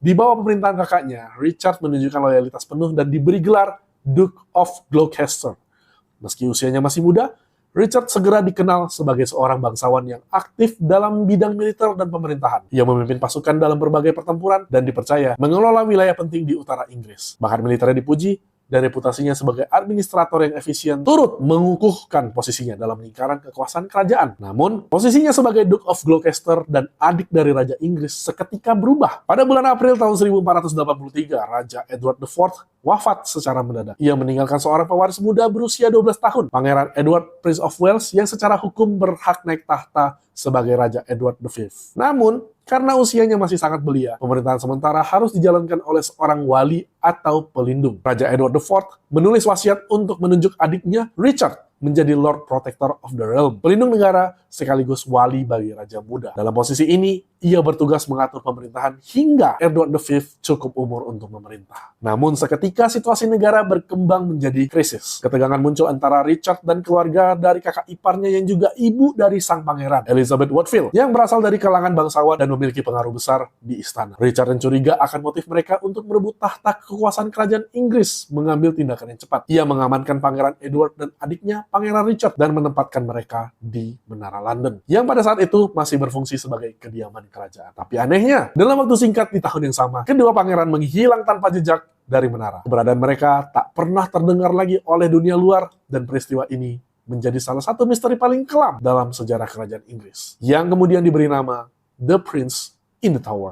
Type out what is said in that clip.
Di bawah pemerintahan kakaknya, Richard menunjukkan loyalitas penuh dan diberi gelar Duke of Gloucester. Meski usianya masih muda, Richard segera dikenal sebagai seorang bangsawan yang aktif dalam bidang militer dan pemerintahan. Ia memimpin pasukan dalam berbagai pertempuran dan dipercaya mengelola wilayah penting di utara Inggris. Bahkan militernya dipuji dan reputasinya sebagai administrator yang efisien turut mengukuhkan posisinya dalam lingkaran kekuasaan kerajaan. Namun, posisinya sebagai Duke of Gloucester dan adik dari Raja Inggris seketika berubah. Pada bulan April tahun 1483, Raja Edward IV wafat secara mendadak. Ia meninggalkan seorang pewaris muda berusia 12 tahun, Pangeran Edward, Prince of Wales, yang secara hukum berhak naik tahta sebagai Raja Edward V. Namun, karena usianya masih sangat belia, pemerintahan sementara harus dijalankan oleh seorang wali atau pelindung. Raja Edward IV menulis wasiat untuk menunjuk adiknya Richard menjadi Lord Protector of the Realm, pelindung negara sekaligus wali bagi raja muda. Dalam posisi ini, ia bertugas mengatur pemerintahan hingga Edward V cukup umur untuk memerintah. Namun seketika situasi negara berkembang menjadi krisis. Ketegangan muncul antara Richard dan keluarga dari kakak iparnya yang juga ibu dari sang pangeran, Elizabeth Woodville, yang berasal dari kalangan bangsawan dan memiliki pengaruh besar di istana. Richard yang curiga akan motif mereka untuk merebut tahta kekuasaan kerajaan Inggris mengambil tindakan yang cepat. Ia mengamankan Pangeran Edward dan adiknya Pangeran Richard dan menempatkan mereka di Menara London, yang pada saat itu masih berfungsi sebagai kediaman kerajaan. Tapi anehnya, dalam waktu singkat di tahun yang sama, kedua pangeran menghilang tanpa jejak dari menara. Keberadaan mereka tak pernah terdengar lagi oleh dunia luar, dan peristiwa ini menjadi salah satu misteri paling kelam dalam sejarah kerajaan Inggris, yang kemudian diberi nama The Prince in the Tower.